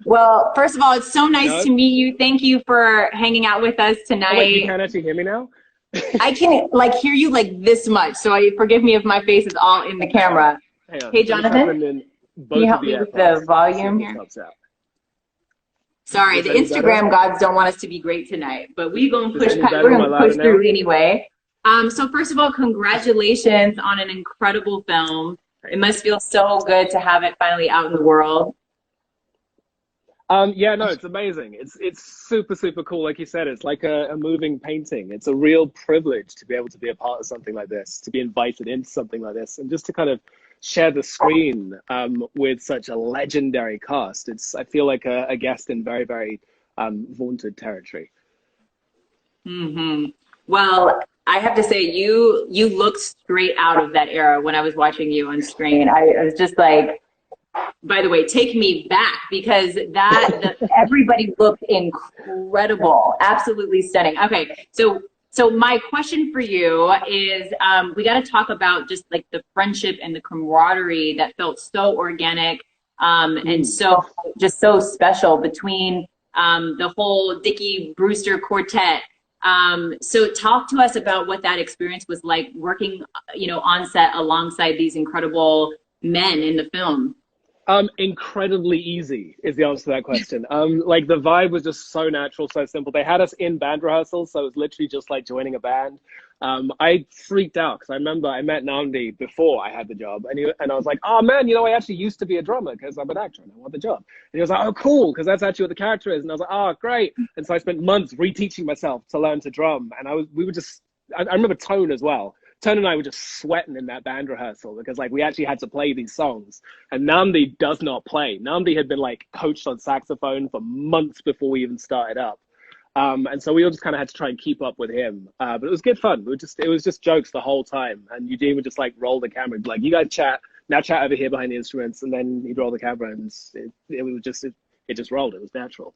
Well, first of all, it's so nice No? to meet you. Thank you for hanging out with us Oh, wait, you tonight. can't actually hear me now? I can like hear you like this much, so forgive me if my face is all in the camera. Hang on. Hey, Let me type Jonathan, in can you both of help the me with the AirPods. Let's see if volume this here? helps out. Sorry, Is the any better? Instagram gods don't want us to be great tonight, but we gonna Is it push. any We're better? Am I gonna louder push now? through anyway. So first of all, congratulations on an incredible film. It must feel so good to have it finally out in the world. Yeah, no, it's amazing. It's super, super cool. Like you said, it's like a moving painting. It's a real privilege to be able to be a part of something like this, to be invited into something like this, and just to kind of share the screen with such a legendary cast. I feel like a guest in very, very vaunted territory. Well, I have to say, you looked straight out of that era when I was watching you on screen. I was just like, by the way, take me back because everybody looked incredible, absolutely stunning. Okay, so my question for you is, we got to talk about just like the friendship and the camaraderie that felt so organic, and so just so special between the whole Dickie Brewster quartet. So talk to us about what that experience was like working, on set alongside these incredible men in the film. Incredibly easy is the answer to that question. Like the vibe was just so natural, so simple. They had us in band rehearsals, so it was literally just like joining a band. I freaked out because I remember I met Namdi before I had the job, and I was like, "Oh man, I actually used to be a drummer because I'm an actor and I want the job." And he was like, "Oh, cool, because that's actually what the character is." And I was like, "Oh, great!" And so I spent months reteaching myself to learn to drum, and we were just. I remember Tone as well. Tone and I were just sweating in that band rehearsal because like we actually had to play these songs, and Namdi does not play. Namdi had been like coached on saxophone for months before we even started up. And so we all just kind of had to try and keep up with him. But it was good fun. It was just jokes the whole time. And Eugene would just like roll the camera and be like, "You guys chat, now chat over here behind the instruments." And then he'd roll the camera and it just rolled. It was natural.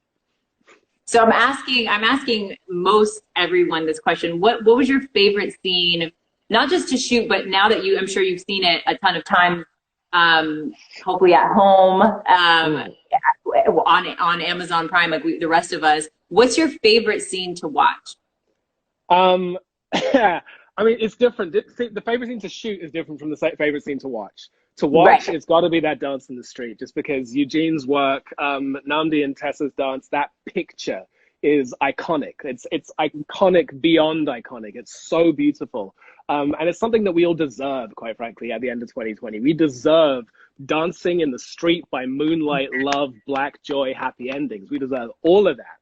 So I'm asking most everyone this question. What was your favorite scene, not just to shoot, but now that I'm sure you've seen it a ton of times, hopefully at home, on Amazon Prime, like the rest of us. What's your favorite scene to watch? I mean, it's different. The favorite scene to shoot is different from the favorite scene to watch. To watch, Right. it's got to be that dance in the street, just because Eugene's work, Namdi and Tessa's dance, that picture is iconic. It's iconic beyond iconic. It's so beautiful. And it's something that we all deserve, quite frankly, at the end of 2020. We deserve dancing in the street by moonlight, love, black joy, happy endings. We deserve all of that.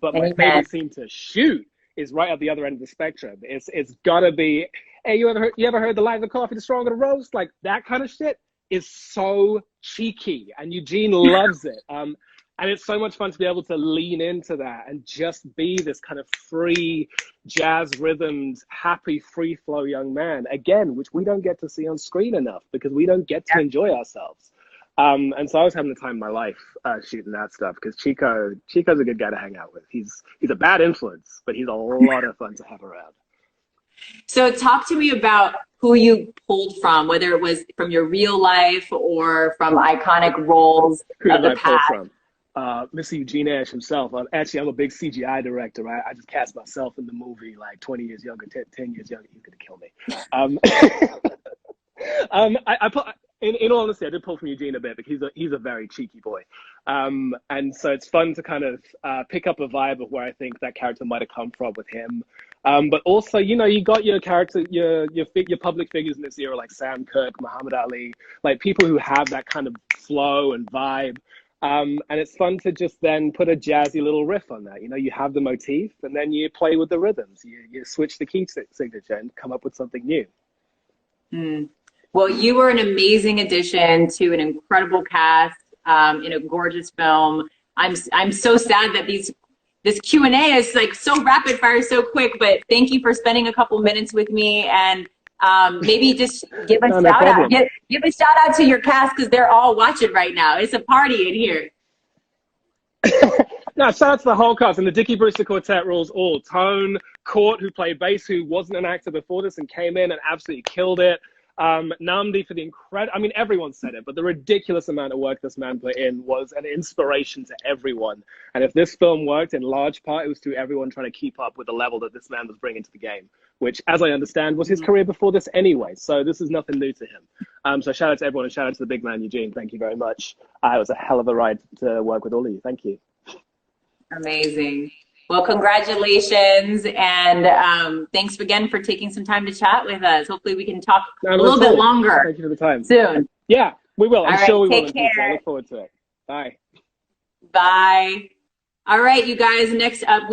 But my Amen. favorite scene to shoot is right at the other end of the spectrum. It's gotta be, hey, you ever heard the light of coffee, the stronger the roast? Like that kind of shit is so cheeky, and Eugene loves it. And it's so much fun to be able to lean into that and just be this kind of free, jazz rhythmed, happy, free flow young man, again, which we don't get to see on screen enough because we don't get to enjoy ourselves. And so I was having the time of my life shooting that stuff because Chico's a good guy to hang out with. He's a bad influence, but he's a lot of fun to have around. So talk to me about who you pulled from, whether it was from your real life or from iconic roles Who of did the I pull past. from? Mr. Eugene Ash himself. I'm a big CGI director. Right? I just cast myself in the movie like 20 years younger, 10 years younger. He's gonna kill me. I put. In all honesty, I did pull from Eugene a bit because he's a very cheeky boy, and so it's fun to kind of pick up a vibe of where I think that character might have come from with him. But also, you got your character, your public figures in this era like Sam Cooke, Muhammad Ali, like people who have that kind of flow and vibe. And it's fun to just then put a jazzy little riff on that. You have the motif, and then you play with the rhythms. You switch the key signature and come up with something new. Mm. Well, you were an amazing addition to an incredible cast in a gorgeous film. I'm so sad that this Q&A is like so rapid fire, so quick. But thank you for spending a couple minutes with me, and maybe just give a No shout out. problem. Give a shout out to your cast because they're all watching right now. It's a party in here. No, shout out to the whole cast, and the Dickie Brewster Quartet rules all. Tone, Court, who played bass, who wasn't an actor before this and came in and absolutely killed it. Namdi for the incredible, I mean, everyone said it, but the ridiculous amount of work this man put in was an inspiration to everyone. And if this film worked in large part, it was through everyone trying to keep up with the level that this man was bringing to the game, which, as I understand, was his career before this anyway. So this is nothing new to him. So shout out to everyone and shout out to the big man, Eugene. Thank you very much. It was a hell of a ride to work with all of you. Thank you. Amazing. Well, congratulations, and thanks again for taking some time to chat with us. Hopefully we can talk a little bit longer. Thank you for the time. Soon. Yeah, we will. I'm sure we will in take the future. care. I look forward to it. Bye. Bye. All right, you guys, next up we